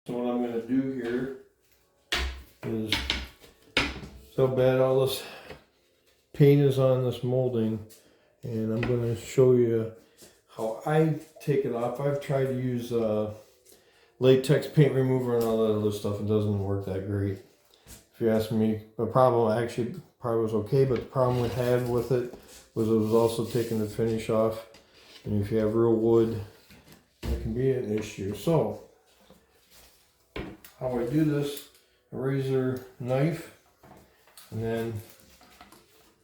So what I'm going to do here is, so bad all this paint is on this molding, and I'm going to show you how I take it off. I've tried to use latex paint remover and all that other stuff. It doesn't work that great. If you ask me, the problem actually probably was okay, but the problem we had with it was also taking the finish off. And if you have real wood, that can be an issue. So how I do this, a razor knife, and then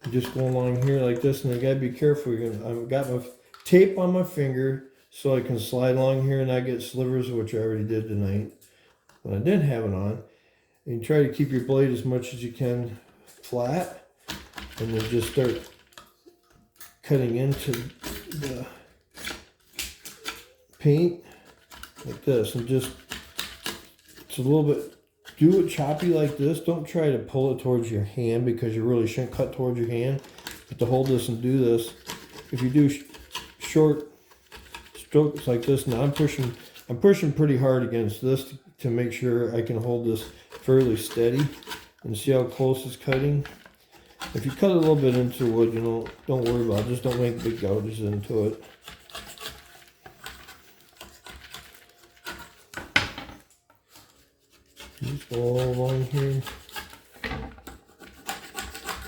I just go along here like this, and I gotta be careful. I've got my tape on my finger so I can slide along here and not get slivers, which I already did tonight, but I didn't have it on. And you try to keep your blade as much as you can flat, and then just start cutting into the paint like this, and just, it's a little bit, do it choppy like this. Don't try to pull it towards your hand, because you really shouldn't cut towards your hand. But to hold this and do this, if you do short strokes like this, now I'm pushing pretty hard against this to make sure I can hold this fairly steady, and see how close it's cutting. If you cut a little bit into wood, don't worry about it. Just don't make big gouges into it. Just go all along here.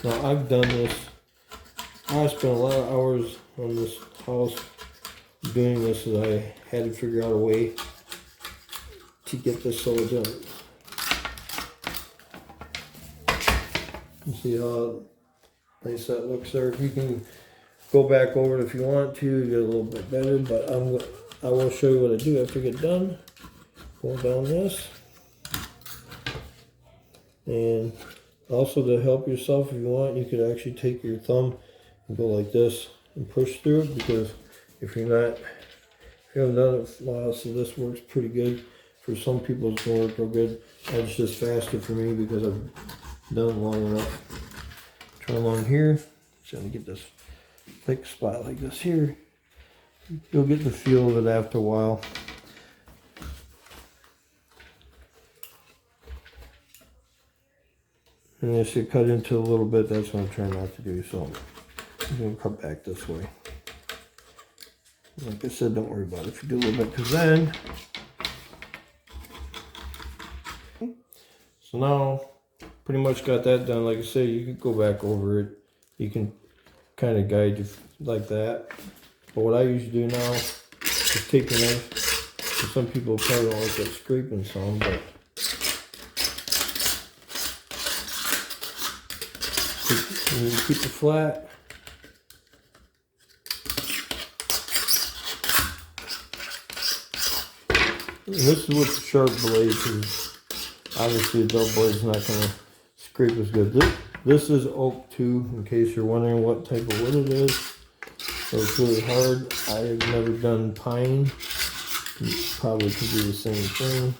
Now I've done this. I spent a lot of hours on this house doing this, and I had to figure out a way to get this so done. You see how nice that looks there. You can go back over it if you want to get a little bit better, but I will show you what I do after I get done. Go down this. And also, to help yourself, if you want, you could actually take your thumb and go like this and push through it, because if you haven't done it a while, so this works pretty good. For some people it's going to work real good. It's just faster for me because I've done it long enough. Try along here. Trying to get this thick spot like this here. You'll get the feel of it after a while. And as you cut into a little bit, that's what I'm trying not to do. So I'm going to cut back this way. Like I said, don't worry about it if you do a little bit, because then. So now, pretty much got that done. Like I say, you can go back over it. You can kind of guide you like that. But what I usually do now is take the knife. And some people probably don't like that scraping sound, but you keep it flat. And this is with the sharp blade, because obviously a dull blade is not going to scrape as good. This is oak too, in case you're wondering what type of wood it is. So it's really hard. I've never done pine. You probably could do the same thing,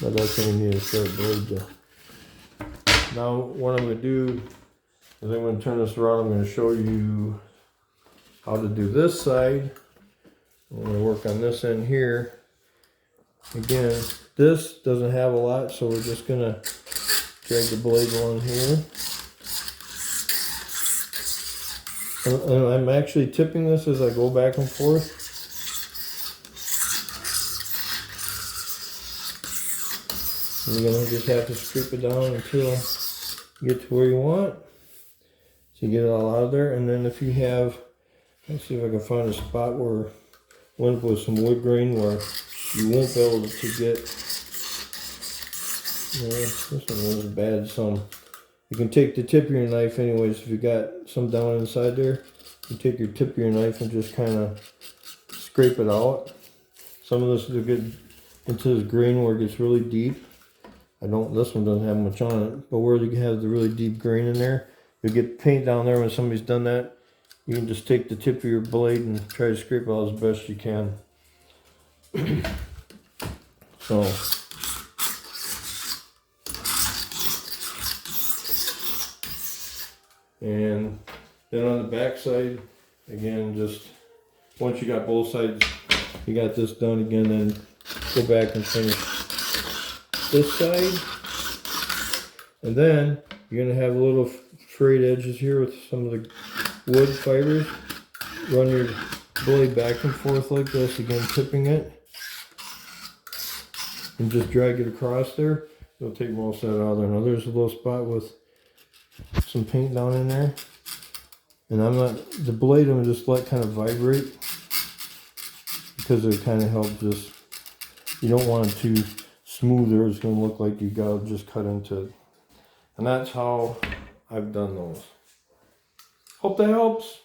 but that's going to need a sharp blade to. Now what I'm going to do is I'm going to turn this around. I'm going to show you how to do this side. I'm going to work on this end here. Again, this doesn't have a lot, so we're just going to drag the blade along here. And I'm actually tipping this as I go back and forth. And you're going to just have to scrape it down until you get to where you want. So you get it all out of there. And then if you have, let's see if I can find a spot where went with some wood grain where you won't be able to get, this one wasn't bad. Some, you can take the tip of your knife anyways. If you got some down inside there, you take your tip of your knife and just kind of scrape it out. Some of this will get into the grain where it gets really deep. This one doesn't have much on it, but where you have the really deep grain in there, you'll get paint down there. When somebody's done that, you can just take the tip of your blade and try to scrape it out as best you can. So, and then on the back side, again, just once you got both sides, you got this done again, then go back and finish this side. And then you're gonna have little frayed edges here with some of the wood fibers. Run your blade back and forth like this, again tipping it. And just drag it across there. It'll take most of that out of there. Now there's a little spot with some paint down in there. And the blade I'm just let kind of vibrate. Because it kind of helps just, you don't want it too smooth or it's going to look like you got just cut into it. And that's how I've done those. Hope that helps.